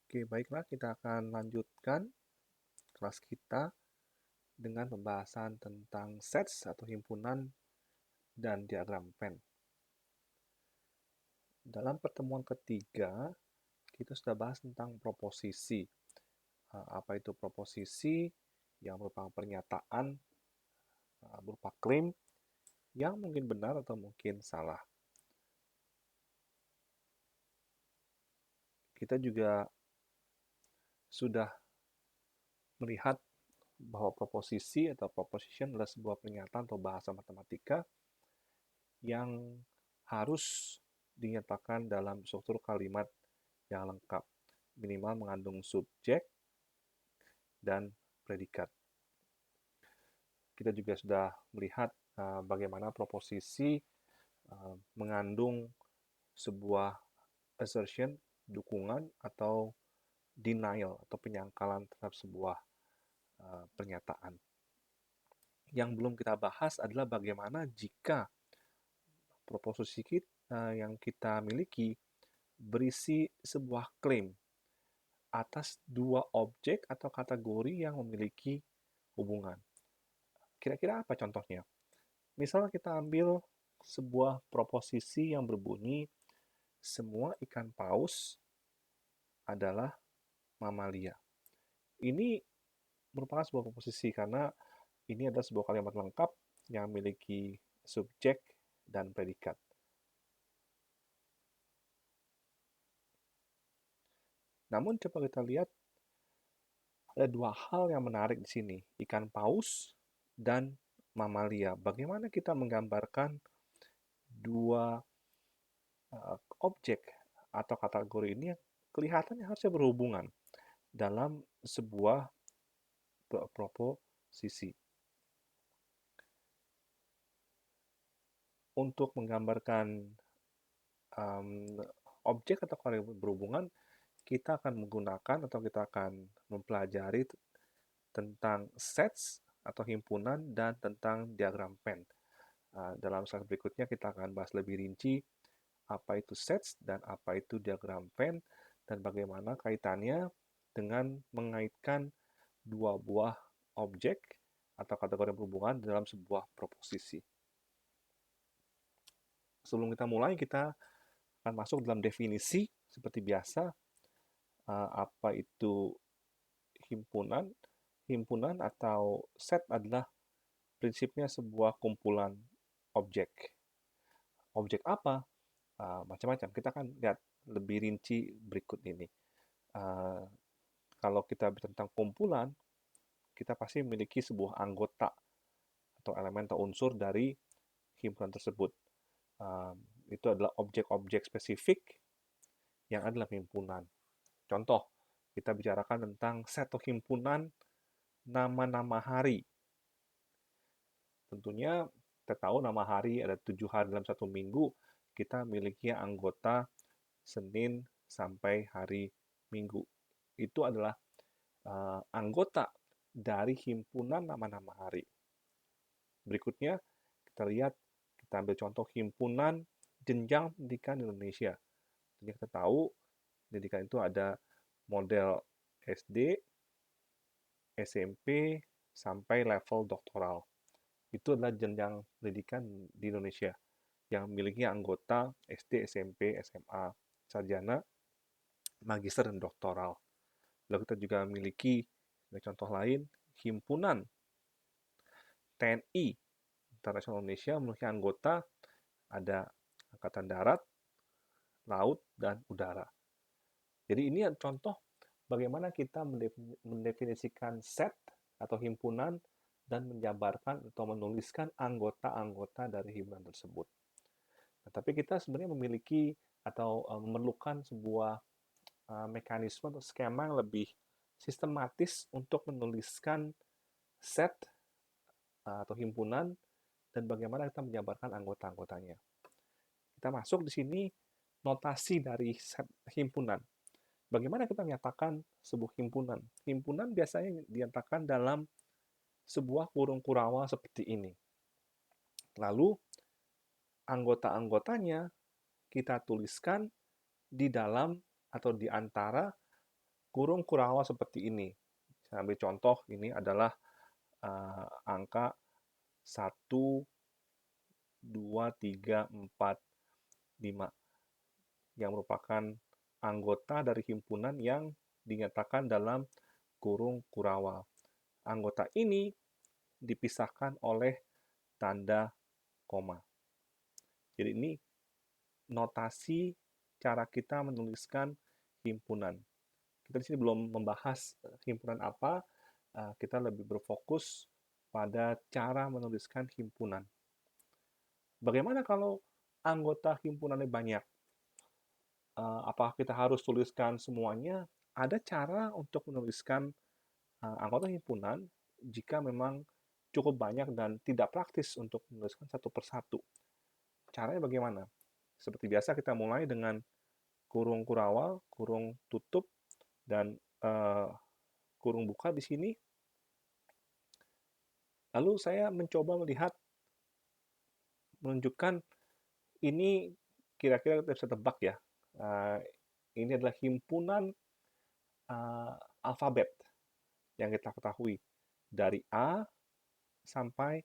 Oke, baiklah kita akan lanjutkan kelas kita dengan pembahasan tentang sets atau himpunan dan diagram Venn. Dalam pertemuan ketiga, kita sudah bahas tentang proposisi. Apa itu proposisi? Yang merupakan pernyataan berupa klaim yang mungkin benar atau mungkin salah. Kita juga sudah melihat bahwa proposisi atau proposition adalah sebuah pernyataan atau bahasa matematika yang harus dinyatakan dalam struktur kalimat yang lengkap, minimal mengandung subjek dan predikat. Kita juga sudah melihat bagaimana proposisi mengandung sebuah assertion, dukungan, atau denial, atau penyangkalan terhadap sebuah pernyataan. Yang belum kita bahas adalah bagaimana jika proposisi yang kita miliki berisi sebuah klaim atas dua objek atau kategori yang memiliki hubungan. Kira-kira apa contohnya? Misalnya kita ambil sebuah proposisi yang berbunyi semua ikan paus adalah mamalia. Ini merupakan sebuah proposisi karena ini adalah sebuah kalimat lengkap yang memiliki subjek dan predikat. Namun coba kita lihat ada dua hal yang menarik di sini, ikan paus dan mamalia. Bagaimana kita menggambarkan dua objek atau kategori ini yang kelihatannya harusnya berhubungan dalam sebuah proposisi. Untuk menggambarkan objek atau kategori berhubungan, kita akan menggunakan atau kita akan mempelajari tentang sets atau himpunan dan tentang diagram Venn. Dalam slide berikutnya kita akan bahas lebih rinci apa itu sets dan apa itu diagram Venn dan bagaimana kaitannya dengan mengaitkan dua buah objek atau kategori berhubungan dalam sebuah proposisi. Sebelum kita mulai, kita akan masuk dalam definisi seperti biasa. Apa itu himpunan? Himpunan atau set adalah prinsipnya sebuah kumpulan objek. Objek apa? Macam-macam. Kita akan lihat lebih rinci berikut ini. Uh, Kalau kita bicara tentang kumpulan, kita pasti memiliki sebuah anggota atau elemen atau unsur dari himpunan tersebut. Uh, itu adalah objek-objek spesifik yang ada dalam himpunan. Contoh, kita bicarakan tentang set atau himpunan nama-nama hari. Tentunya kita tahu nama hari ada 7 hari dalam satu minggu, kita memiliki anggota Senin sampai hari Minggu. Itu adalah anggota dari himpunan nama-nama hari. Berikutnya, kita lihat, kita ambil contoh himpunan jenjang pendidikan Indonesia. Jadi kita tahu pendidikan itu ada model SD, SMP, sampai level doktoral. Itu adalah jenjang pendidikan di Indonesia yang memiliki anggota SD, SMP, SMA, sarjana, magister, dan doktoral. Lalu kita juga memiliki contoh lain, himpunan TNI Internasional Indonesia memiliki anggota ada Angkatan Darat, Laut, dan Udara. Jadi ini contoh bagaimana kita mendefinisikan set atau himpunan dan menjabarkan atau menuliskan anggota-anggota dari himpunan tersebut. Nah, tapi kita sebenarnya memiliki atau memerlukan sebuah mekanisme atau skema yang lebih sistematis untuk menuliskan set atau himpunan dan bagaimana kita menjabarkan anggota-anggotanya. Kita masuk di sini notasi dari set himpunan. Bagaimana kita menyatakan sebuah himpunan? Himpunan biasanya dinyatakan dalam sebuah kurung kurawal seperti ini. Lalu anggota-anggotanya kita tuliskan di dalam atau di antara kurung kurawal seperti ini. Saya ambil contoh, ini adalah angka 1, 2, 3, 4, 5, yang merupakan anggota dari himpunan yang dinyatakan dalam kurung kurawal. Anggota ini dipisahkan oleh tanda koma. Jadi ini notasi cara kita menuliskan himpunan. Kita di sini belum membahas himpunan apa, kita lebih berfokus pada cara menuliskan himpunan. Bagaimana kalau anggota himpunannya banyak? Apakah kita harus tuliskan semuanya? Ada cara untuk menuliskan anggota himpunan jika memang cukup banyak dan tidak praktis untuk menuliskan satu persatu. Caranya bagaimana? Seperti biasa kita mulai dengan kurung kurawal, kurung tutup, dan kurung buka di sini. Lalu saya mencoba melihat, menunjukkan ini kira-kira kita bisa tebak ya. Ini adalah himpunan alfabet yang kita ketahui dari A sampai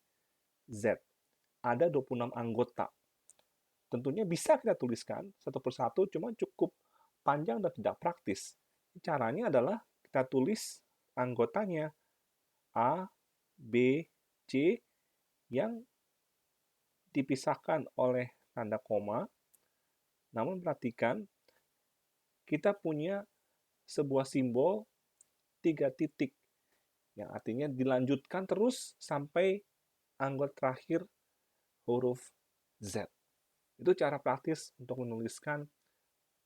Z. Ada 26 anggota. Tentunya bisa kita tuliskan satu persatu, cuma cukup panjang dan tidak praktis. Caranya adalah kita tulis anggotanya A, B, C yang dipisahkan oleh tanda koma. Namun perhatikan, kita punya sebuah simbol 3 titik, yang artinya dilanjutkan terus sampai anggota terakhir huruf Z. Itu cara praktis untuk menuliskan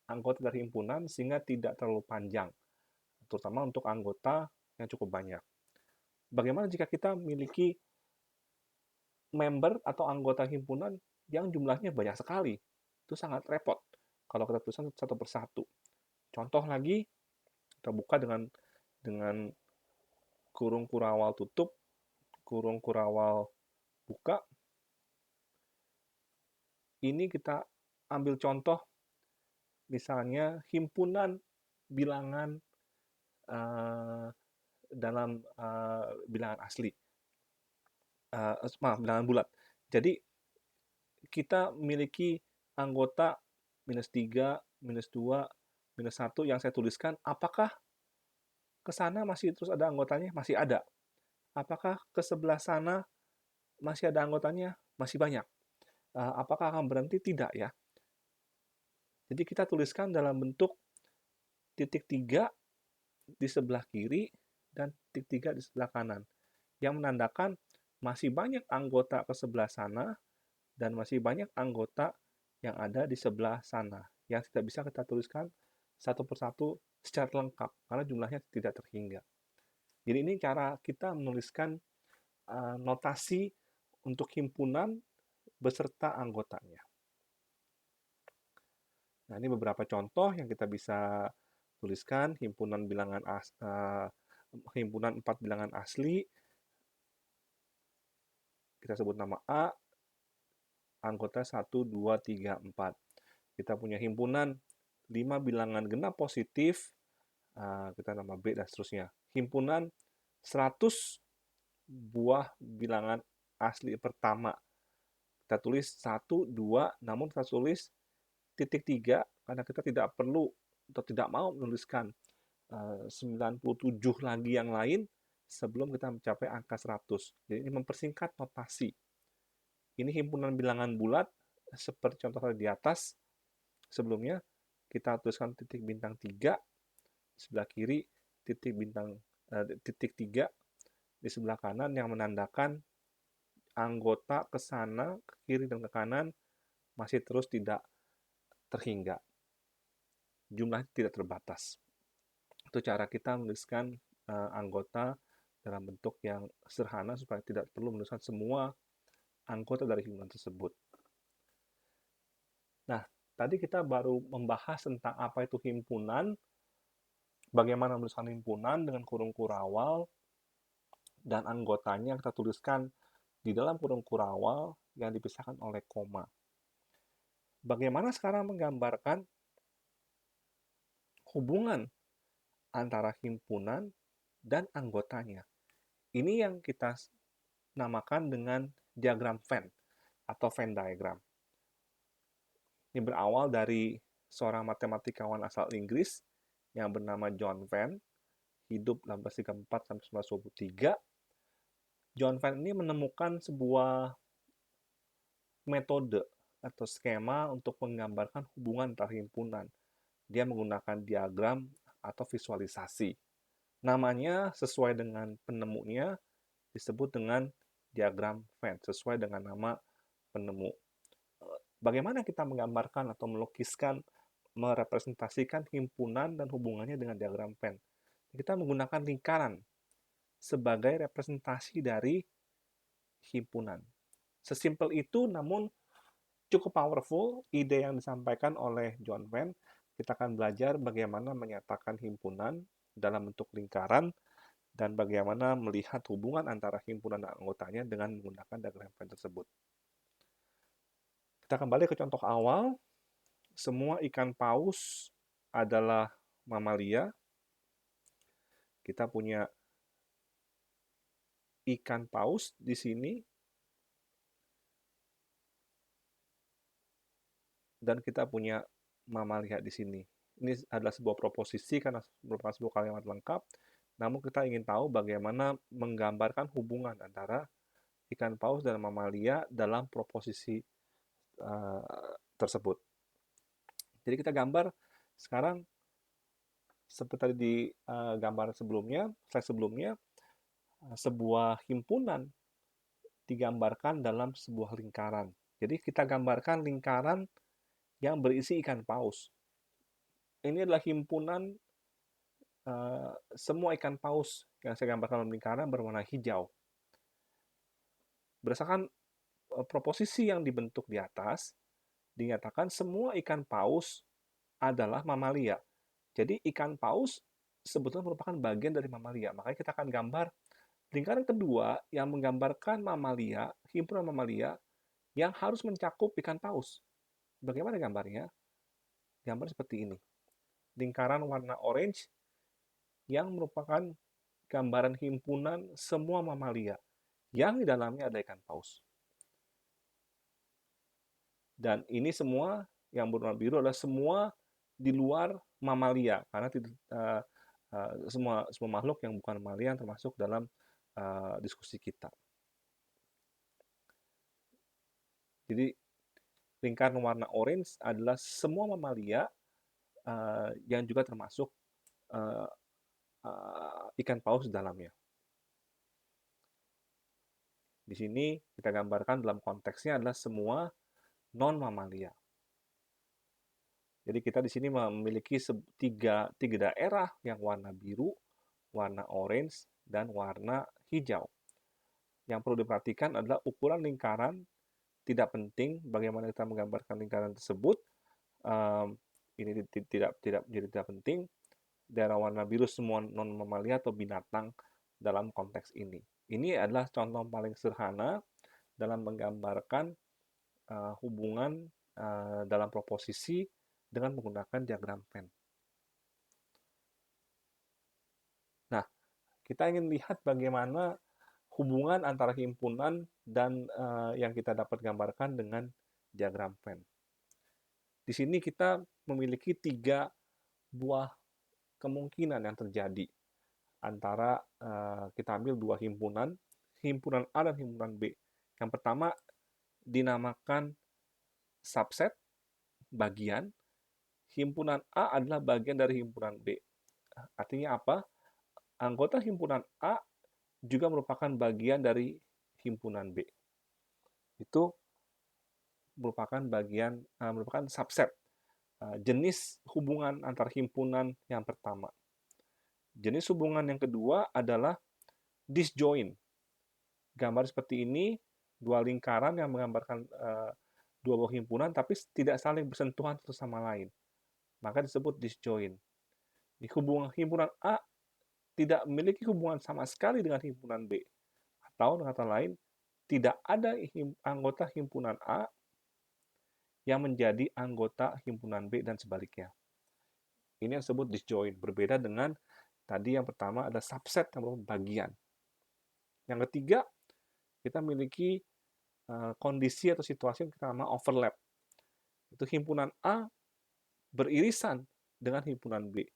anggota dari himpunan sehingga tidak terlalu panjang, terutama untuk anggota yang cukup banyak. Bagaimana jika kita memiliki member atau anggota himpunan yang jumlahnya banyak sekali? Itu sangat repot kalau kita tuliskan satu persatu. Contoh lagi, kita buka dengan kurung kurawal tutup, kurung kurawal buka. Ini kita ambil contoh, misalnya himpunan bilangan dalam bilangan asli. Maaf, bilangan bulat. Jadi kita memiliki anggota -3, -2, -1 yang saya tuliskan. Apakah ke sana masih terus ada anggotanya? Masih ada. Apakah ke sebelah sana masih ada anggotanya? Masih banyak. Apakah akan berhenti? Tidak ya. Jadi kita tuliskan dalam bentuk titik 3 di sebelah kiri dan titik 3 di sebelah kanan, yang menandakan masih banyak anggota ke sebelah sana dan masih banyak anggota yang ada di sebelah sana yang tidak bisa kita tuliskan satu persatu secara lengkap karena jumlahnya tidak terhingga. Jadi ini cara kita menuliskan notasi untuk himpunan beserta anggotanya. Nah, ini beberapa contoh yang kita bisa tuliskan. Himpunan 4 bilangan asli. Kita sebut nama A, anggota 1, 2, 3, 4. Kita punya himpunan 5 bilangan genap positif, kita nama B dan seterusnya. Himpunan 100 buah bilangan asli pertama. Kita tulis 1, 2, namun kita tulis titik 3 karena kita tidak perlu atau tidak mau menuliskan 97 lagi yang lain sebelum kita mencapai angka 100. Jadi ini mempersingkat notasi. Ini himpunan bilangan bulat seperti contoh di atas. Sebelumnya kita tuliskan titik bintang 3 di sebelah kiri, titik 3 di sebelah kanan yang menandakan anggota ke sana, ke kiri dan ke kanan masih terus tidak terhingga. Jumlahnya tidak terbatas. Itu cara kita menuliskan anggota dalam bentuk yang sederhana supaya tidak perlu menuliskan semua anggota dari himpunan tersebut. Nah, tadi kita baru membahas tentang apa itu himpunan, bagaimana menuliskan himpunan dengan kurung kurawal, dan anggotanya kita tuliskan di dalam kurung kurawal yang dipisahkan oleh koma. Bagaimana sekarang menggambarkan hubungan antara himpunan dan anggotanya. Ini yang kita namakan dengan diagram Venn atau Venn diagram. Ini berawal dari seorang matematikawan asal Inggris yang bernama John Venn, hidup 1834 sampai 1923. John Venn ini menemukan sebuah metode atau skema untuk menggambarkan hubungan antar himpunan. Dia menggunakan diagram atau visualisasi. Namanya sesuai dengan penemunya disebut dengan diagram Venn, sesuai dengan nama penemu. Bagaimana kita menggambarkan atau melukiskan, merepresentasikan himpunan dan hubungannya dengan diagram Venn? Kita menggunakan lingkaran sebagai representasi dari himpunan. Sesimpel itu, namun cukup powerful ide yang disampaikan oleh John Venn. Kita akan belajar bagaimana menyatakan himpunan dalam bentuk lingkaran dan bagaimana melihat hubungan antara himpunan dan anggotanya dengan menggunakan diagram Venn tersebut. Kita kembali ke contoh awal. Semua ikan paus adalah mamalia. Kita punya ikan paus di sini dan kita punya mamalia di sini. Ini adalah sebuah proposisi karena merupakan sebuah kalimat lengkap. Namun kita ingin tahu bagaimana menggambarkan hubungan antara ikan paus dan mamalia dalam proposisi tersebut. Jadi kita gambar sekarang seperti tadi di gambar sebelumnya, slide sebelumnya, sebuah himpunan digambarkan dalam sebuah lingkaran. Jadi kita gambarkan lingkaran yang berisi ikan paus. Ini adalah himpunan semua ikan paus yang saya gambarkan dalam lingkaran berwarna hijau. Berdasarkan proposisi yang dibentuk di atas, dinyatakan semua ikan paus adalah mamalia. Jadi ikan paus sebetulnya merupakan bagian dari mamalia. Makanya kita akan gambar lingkaran kedua yang menggambarkan mamalia, himpunan mamalia yang harus mencakup ikan paus. Bagaimana gambarnya? Gambar seperti ini. Lingkaran warna orange yang merupakan gambaran himpunan semua mamalia yang di dalamnya ada ikan paus. Dan ini semua yang berwarna biru adalah semua di luar mamalia karena semua makhluk yang bukan mamalia yang termasuk dalam diskusi kita. Jadi lingkaran warna orange adalah semua mamalia yang juga termasuk ikan paus di dalamnya. Di sini kita gambarkan dalam konteksnya adalah semua non-mamalia. Jadi kita di sini memiliki tiga daerah yang warna biru, warna orange, dan warna hijau. Yang perlu diperhatikan adalah ukuran lingkaran tidak penting. Bagaimana kita menggambarkan lingkaran tersebut ini tidak penting. Daerah warna biru semua non mamalia atau binatang dalam konteks ini. Ini adalah contoh paling sederhana dalam menggambarkan hubungan dalam proposisi dengan menggunakan diagram Venn. Nah, kita ingin lihat bagaimana hubungan antara himpunan dan yang kita dapat gambarkan dengan diagram Venn. Di sini kita memiliki 3 buah kemungkinan yang terjadi antara kita ambil 2 himpunan A dan himpunan B. Yang pertama dinamakan subset, bagian. Himpunan A adalah bagian dari himpunan B. Artinya apa? Anggota himpunan A juga merupakan bagian dari himpunan B. Itu merupakan merupakan subset, jenis hubungan antar himpunan yang pertama. Jenis hubungan yang kedua adalah disjoint. Gambar seperti ini, 2 lingkaran yang menggambarkan 2 buah himpunan tapi tidak saling bersentuhan satu sama lain. Maka disebut disjoint. Di himpunan A tidak memiliki hubungan sama sekali dengan himpunan B. Atau dengan kata lain, tidak ada anggota himpunan A yang menjadi anggota himpunan B dan sebaliknya. Ini yang disebut disjoint, berbeda dengan Tadi yang pertama ada subset yang merupakan bagian. Yang ketiga, kita memiliki kondisi atau situasi yang kita nama overlap. Itu himpunan A beririsan dengan himpunan B.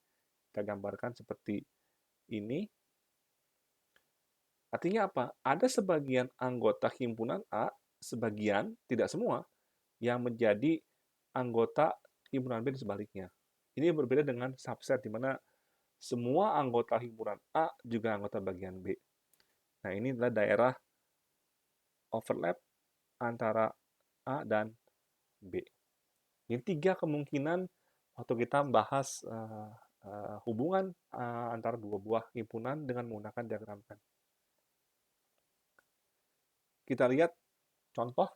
Kita gambarkan seperti ini. Artinya apa? Ada sebagian anggota himpunan A, sebagian, tidak semua, yang menjadi anggota himpunan B dan sebaliknya. Ini berbeda dengan subset, di mana semua anggota himpunan A juga anggota bagian B. Nah, ini adalah daerah overlap antara A dan B. Ini 3 kemungkinan waktu kita bahas hubungan antara dua buah himpunan dengan menggunakan diagram Venn. Kita lihat contoh.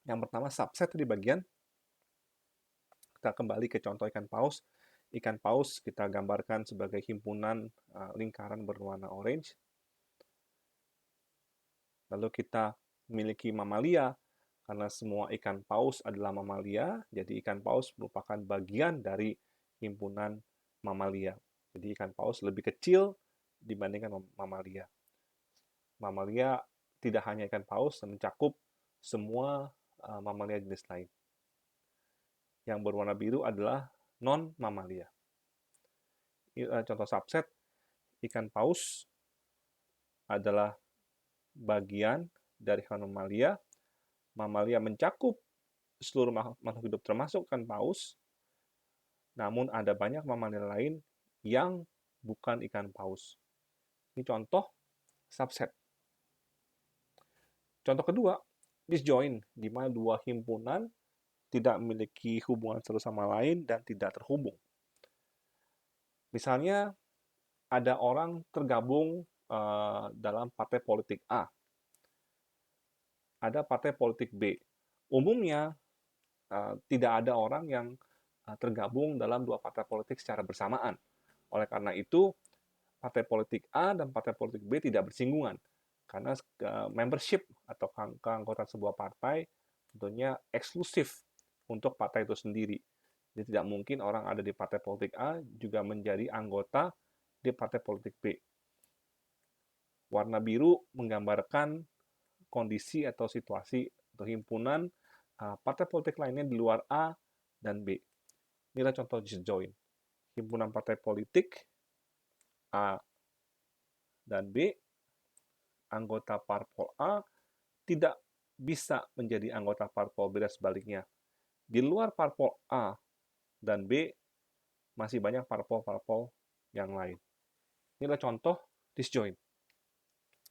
Yang pertama subset di bagian. Kita kembali ke contoh ikan paus. Ikan paus kita gambarkan sebagai himpunan lingkaran berwarna orange. Lalu kita memiliki mamalia, karena semua ikan paus adalah mamalia, jadi ikan paus merupakan bagian dari himpunan mamalia. Jadi ikan paus lebih kecil dibandingkan mamalia. Mamalia tidak hanya ikan paus, mencakup semua mamalia jenis lain. Yang berwarna biru adalah non-mamalia. Contoh subset, ikan paus adalah bagian dari hewan mamalia. Mamalia mencakup seluruh makhluk hidup termasuk ikan paus, namun ada banyak mamalia lain yang bukan ikan paus. Ini contoh subset. Contoh kedua, disjoint, di mana dua himpunan tidak memiliki hubungan satu sama lain dan tidak terhubung. Misalnya, ada orang tergabung dalam partai politik A. Ada partai politik B. Umumnya, tidak ada orang yang tergabung dalam dua partai politik secara bersamaan. Oleh karena itu, partai politik A dan partai politik B tidak bersinggungan. Karena membership atau keanggotaan sebuah partai tentunya eksklusif untuk partai itu sendiri. Jadi tidak mungkin orang ada di partai politik A juga menjadi anggota di partai politik B. Warna biru menggambarkan kondisi atau situasi atau himpunan partai politik lainnya di luar A dan B. Inilah contoh disjoint. Himpunan partai politik A dan B, anggota parpol A tidak bisa menjadi anggota parpol B dan sebaliknya. Di luar parpol A dan B, masih banyak parpol-parpol yang lain. Inilah contoh disjoint.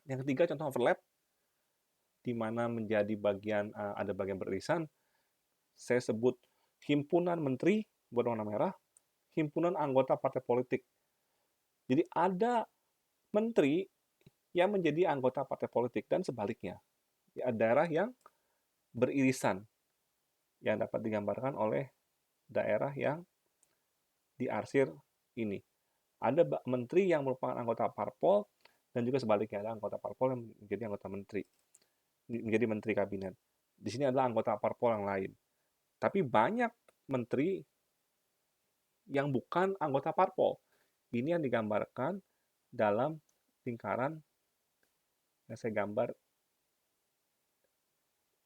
Yang ketiga, contoh overlap, di mana menjadi bagian ada bagian beririsan. Saya sebut himpunan menteri berwarna merah, himpunan anggota partai politik. Jadi ada menteri yang menjadi anggota partai politik dan sebaliknya. Ada daerah yang beririsan yang dapat digambarkan oleh daerah yang diarsir ini. Ada menteri yang merupakan anggota parpol dan juga sebaliknya ada anggota parpol yang menjadi anggota menteri, menjadi menteri kabinet. Di sini adalah anggota parpol yang lain. Tapi banyak menteri yang bukan anggota parpol. Ini yang digambarkan dalam lingkaran yang saya gambar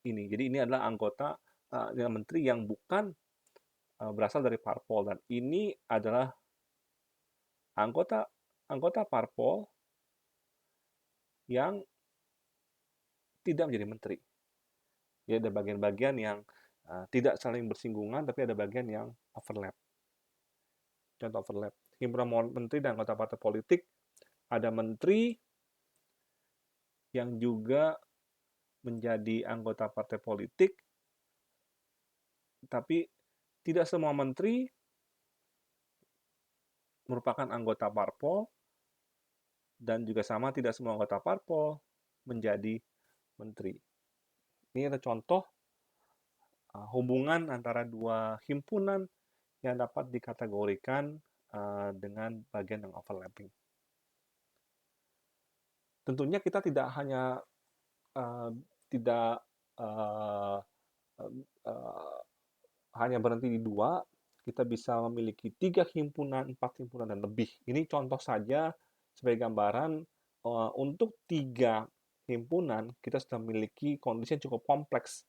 ini. Jadi ini adalah anggota menteri yang bukan berasal dari parpol, dan ini adalah anggota parpol yang tidak menjadi menteri. Ya, ada bagian-bagian yang tidak saling bersinggungan, tapi ada bagian yang overlap. Contoh overlap. Himpunan menteri dan anggota partai politik, ada menteri yang juga menjadi anggota partai politik, tapi tidak semua menteri merupakan anggota parpol, dan juga sama tidak semua anggota parpol menjadi menteri. Ini adalah contoh hubungan antara dua himpunan yang dapat dikategorikan dengan bagian yang overlapping. Tentunya kita tidak hanya tidak hanya berhenti di dua, kita bisa memiliki 3 himpunan, 4 himpunan, dan lebih. Ini contoh saja sebagai gambaran, untuk 3 himpunan kita sudah memiliki kondisi yang cukup kompleks.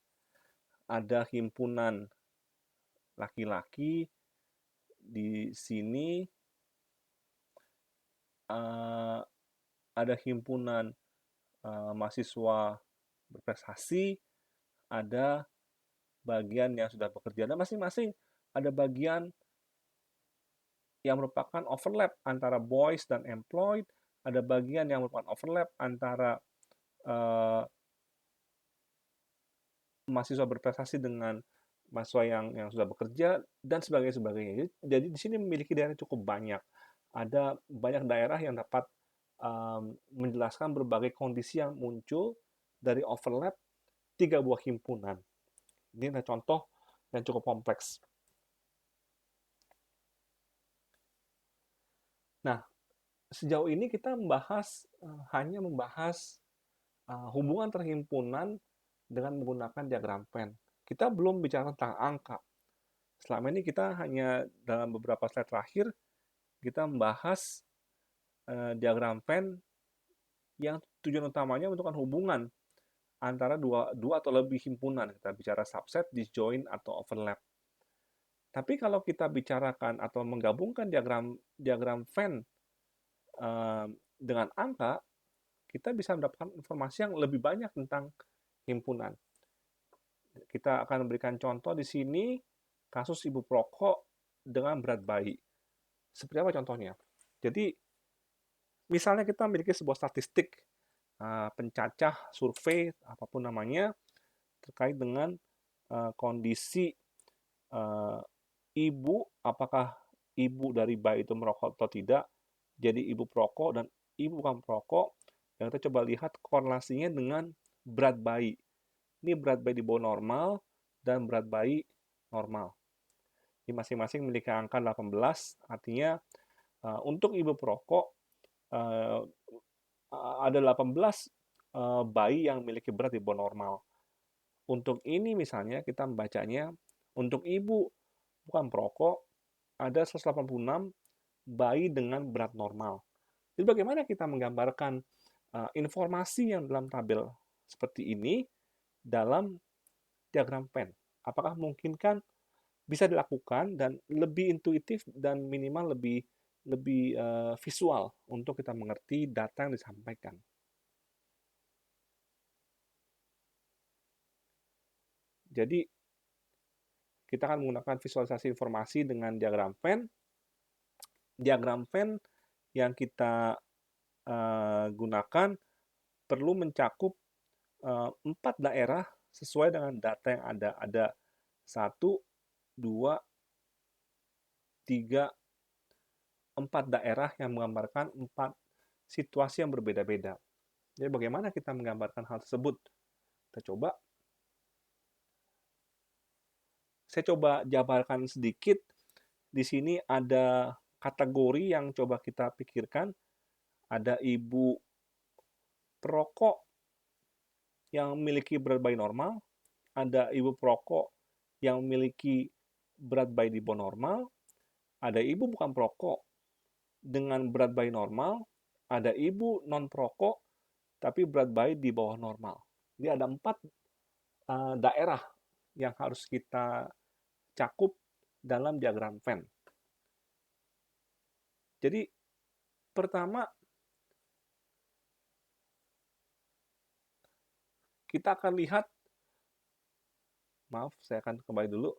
Ada himpunan laki-laki di sini, ada himpunan mahasiswa berprestasi, ada bagian yang sudah bekerja, dan masing-masing ada bagian yang merupakan overlap antara boys dan employed, ada bagian yang merupakan overlap antara mahasiswa berprestasi dengan mahasiswa yang sudah bekerja, dan sebagainya. Jadi di sini memiliki daerah cukup banyak. Ada banyak daerah yang dapat menjelaskan berbagai kondisi yang muncul dari overlap 3 buah himpunan. Ini adalah contoh yang cukup kompleks. Nah, sejauh ini kita hanya membahas hubungan terhimpunan dengan menggunakan diagram Venn. Kita belum bicara tentang angka. Selama ini kita hanya dalam beberapa slide terakhir, kita membahas diagram Venn yang tujuan utamanya menentukan hubungan antara dua atau lebih himpunan. Kita bicara subset, disjoint, atau overlap. Tapi kalau kita bicarakan atau menggabungkan diagram Venn dengan angka, kita bisa mendapatkan informasi yang lebih banyak tentang himpunan. Kita akan memberikan contoh di sini, kasus ibu perokok dengan berat bayi. Seperti apa contohnya? Jadi, misalnya kita memiliki sebuah statistik pencacah, survei, apapun namanya, terkait dengan kondisi ibu, apakah ibu dari bayi itu merokok atau tidak, jadi ibu perokok dan ibu bukan perokok, dan kita coba lihat korelasinya dengan berat bayi. Ini berat bayi di bawah normal dan berat bayi normal. Di masing-masing memiliki angka 18, artinya untuk ibu perokok ada 18 bayi yang memiliki berat di bawah normal. Untuk ini misalnya kita membacanya, untuk ibu bukan perokok ada 186 bayi dengan berat normal. Jadi bagaimana kita menggambarkan informasi yang dalam tabel seperti ini dalam diagram Venn? Apakah memungkinkan? Bisa dilakukan dan lebih intuitif dan minimal lebih visual untuk kita mengerti data yang disampaikan. Jadi kita akan menggunakan visualisasi informasi dengan diagram Venn. Diagram Venn yang kita gunakan perlu mencakup 4 daerah sesuai dengan data yang ada. Ada 1, 2, 3, 4 daerah yang menggambarkan 4 situasi yang berbeda-beda. Jadi bagaimana kita menggambarkan hal tersebut? Saya coba jabarkan sedikit. Di sini ada kategori yang coba kita pikirkan. Ada ibu perokok yang memiliki berat bayi normal, ada ibu perokok yang memiliki berat bayi di bawah normal, ada ibu bukan perokok dengan berat bayi normal, ada ibu non perokok tapi berat bayi di bawah normal. Jadi ada 4 daerah yang harus kita cakup dalam diagram Venn. Jadi pertama kita akan lihat, maaf saya akan kembali dulu,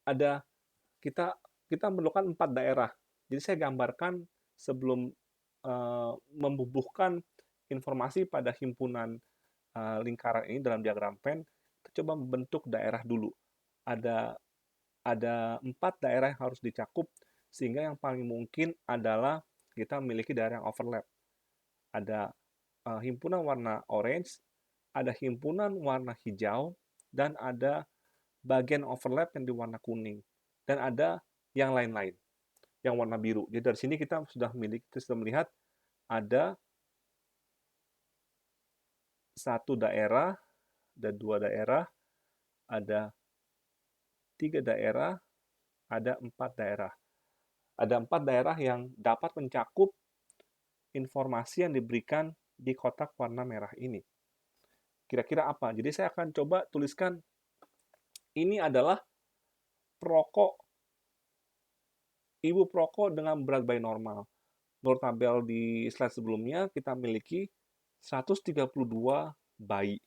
ada kita memerlukan 4 daerah. Jadi saya gambarkan sebelum membubuhkan informasi pada himpunan lingkaran ini dalam diagram Venn, kita coba membentuk daerah dulu. Ada 4 daerah yang harus dicakup, sehingga yang paling mungkin adalah kita memiliki daerah yang overlap. Ada himpunan warna orange, ada himpunan warna hijau, dan ada bagian overlap yang di warna kuning. Dan ada yang lain-lain, yang warna biru. Jadi dari sini kita sudah melihat ada 1 daerah, ada 2 daerah, ada 3 daerah, ada 4 daerah. Ada 4 daerah yang dapat mencakup informasi yang diberikan di kotak warna merah ini. Kira-kira apa? Jadi saya akan coba tuliskan, ini adalah perokok, ibu perokok dengan berat bayi normal. Menurut tabel di slide sebelumnya, kita memiliki 132 bayi.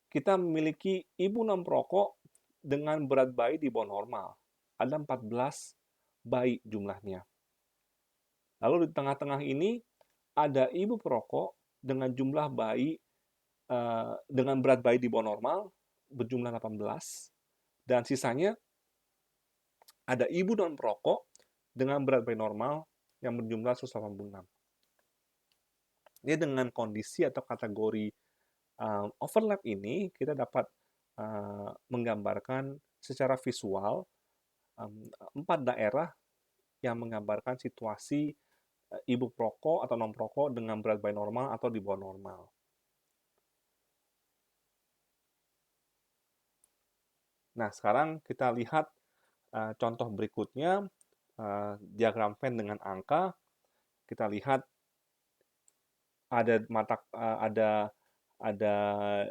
Kita memiliki ibu non perokok dengan berat bayi di bawah normal. Ada 14 bayi jumlahnya. Lalu di tengah-tengah ini ada ibu perokok dengan jumlah bayi dengan berat bayi di bawah normal berjumlah 18, dan sisanya ada ibu non perokok dengan berat bayi normal yang berjumlah 186. Ini dengan kondisi atau kategori overlap ini kita dapat menggambarkan secara visual 4 daerah yang menggambarkan situasi ibu perokok atau non perokok dengan berat bayi normal atau di bawah normal. Nah, sekarang kita lihat contoh berikutnya, diagram Venn dengan angka. Kita lihat ada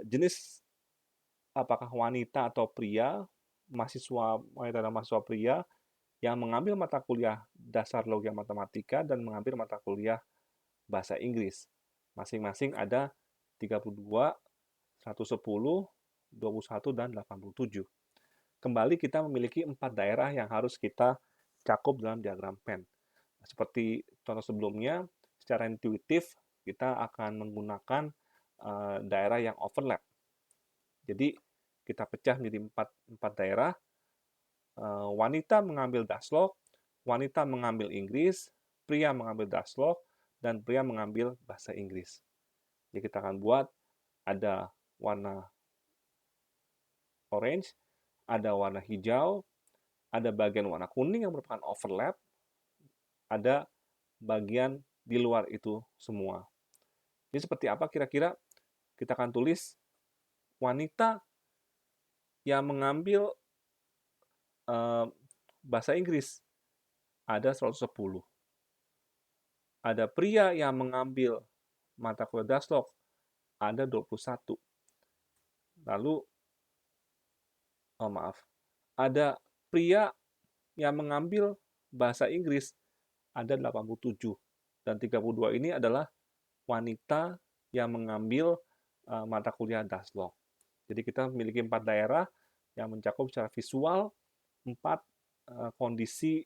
jenis apakah wanita atau pria, mahasiswa wanita dan mahasiswa pria yang mengambil mata kuliah dasar logika matematika dan mengambil mata kuliah bahasa Inggris. Masing-masing ada 32, 110, 21, dan 87. Kembali kita memiliki 4 daerah yang harus kita cakup dalam diagram Venn. Seperti contoh sebelumnya, secara intuitif kita akan menggunakan daerah yang overlap. Jadi kita pecah menjadi 4 daerah. Wanita mengambil Daslok, wanita mengambil Inggris, pria mengambil Daslok, dan pria mengambil bahasa Inggris. Jadi kita akan buat ada warna orange, ada warna hijau, ada bagian warna kuning yang merupakan overlap, ada bagian di luar itu semua. Ini seperti apa kira-kira? Kita akan tulis wanita yang mengambil bahasa Inggris ada 110. Ada pria yang mengambil mata kuliah Daslok ada 21. Lalu, ada pria yang mengambil bahasa Inggris ada 87. Dan 32 ini adalah wanita yang mengambil mata kuliah Daslok. Jadi kita memiliki 4 daerah yang mencakup secara visual 4 kondisi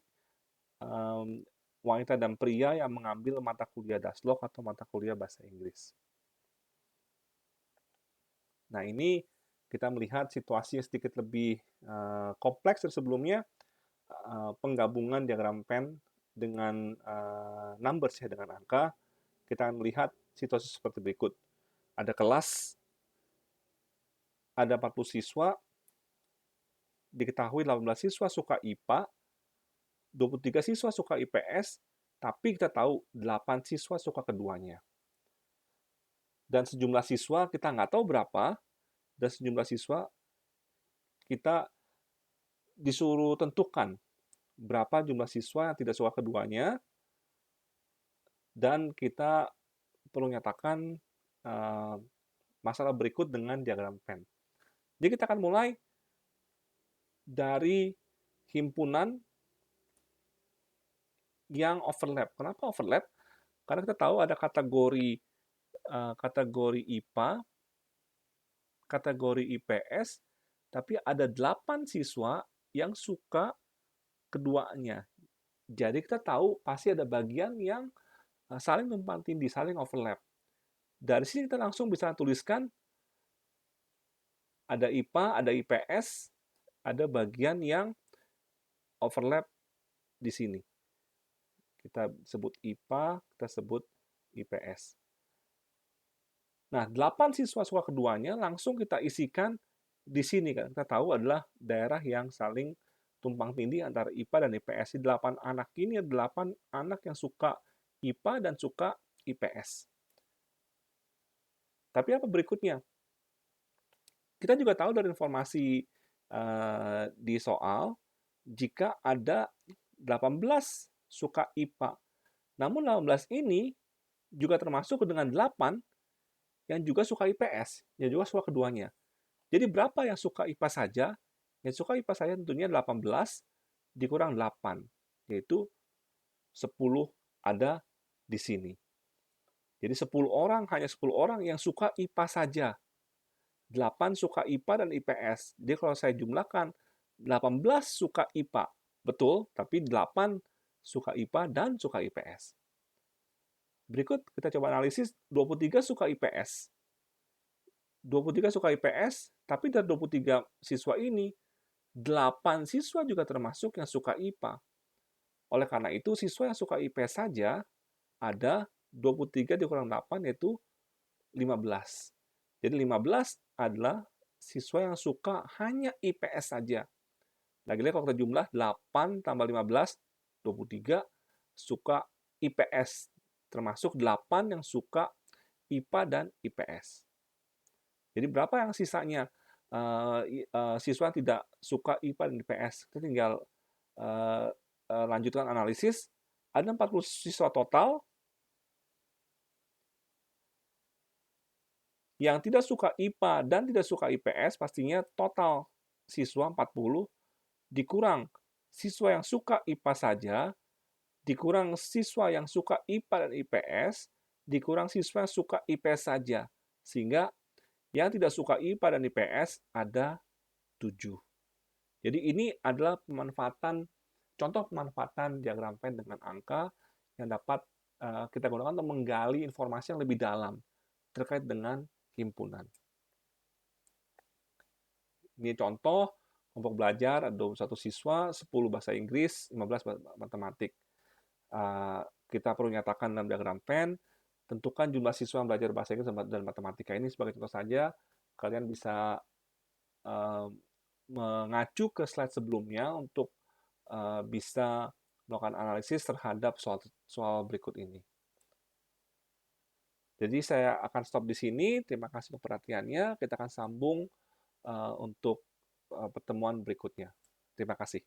wanita dan pria yang mengambil mata kuliah Daslok atau mata kuliah bahasa Inggris. Nah, ini kita melihat situasi yang sedikit lebih kompleks dari sebelumnya, penggabungan diagram Venn dengan numbers, ya, dengan angka. Kita akan melihat situasi seperti berikut. Ada kelas, ada 40 siswa, diketahui 18 siswa suka IPA, 23 siswa suka IPS, tapi kita tahu 8 siswa suka keduanya. Dan sejumlah siswa kita nggak tahu berapa, dan sejumlah siswa kita disuruh tentukan berapa jumlah siswa yang tidak suka keduanya, dan kita perlu nyatakan masalah berikut dengan diagram Venn. Jadi kita akan mulai dari himpunan yang overlap. Kenapa overlap? Karena kita tahu ada kategori IPA, kategori IPS, tapi ada 8 siswa yang suka keduanya. Jadi kita tahu pasti ada bagian yang saling tumpang tindih, saling overlap. Dari sini kita langsung bisa tuliskan ada IPA, ada IPS, ada bagian yang overlap di sini. Kita sebut IPA, kita sebut IPS. Nah, 8 siswa suka keduanya langsung kita isikan di sini, kan. Kita tahu adalah daerah yang saling tumpang tindih antara IPA dan IPS. 8 anak ini 8 anak yang suka IPA dan suka IPS. Tapi apa berikutnya? Kita juga tahu dari informasi di soal jika ada 18 suka IPA. Namun 18 ini juga termasuk dengan 8 yang juga suka IPS, yang juga suka keduanya. Jadi berapa yang suka IPA saja? Yang suka IPA saja tentunya 18 dikurang 8, yaitu 10 ada di sini. Jadi 10 orang, hanya 10 orang yang suka IPA saja. 8 suka IPA dan IPS. Jadi kalau saya jumlahkan, 18 suka IPA. Betul, tapi 8 suka IPA dan suka IPS. Berikut kita coba analisis, 23 suka IPS. 23 suka IPS, tapi dari 23 siswa ini, 8 siswa juga termasuk yang suka IPA. Oleh karena itu, siswa yang suka IPS saja ada 23 dikurang 8, yaitu 15. Jadi 15 adalah siswa yang suka hanya IPS saja. Lagi-lagi kalau kita jumlah 8 tambah 15, 23 suka IPS. Termasuk 8 yang suka IPA dan IPS. Jadi berapa yang sisanya siswa tidak suka IPA dan IPS? Kita tinggal lanjutkan analisis. Ada 40 siswa total yang tidak suka IPA dan tidak suka IPS, pastinya total siswa 40 dikurang siswa yang suka IPA saja, dikurang siswa yang suka IPA dan IPS, dikurang siswa yang suka IPS saja. Sehingga yang tidak suka IPA dan IPS ada 7. Jadi ini adalah contoh pemanfaatan diagram Venn dengan angka yang dapat kita gunakan untuk menggali informasi yang lebih dalam terkait dengan himpunan. Ini contoh kelompok belajar, ada 21 siswa, 10 bahasa Inggris, 15 matematik. Kita perlu nyatakan dalam diagram Venn, tentukan jumlah siswa yang belajar bahasa Inggris dan matematika ini sebagai contoh saja. Kalian bisa mengacu ke slide sebelumnya untuk bisa melakukan analisis terhadap soal berikut ini. Jadi saya akan stop di sini. Terima kasih untuk perhatiannya. Kita akan sambung untuk pertemuan berikutnya. Terima kasih.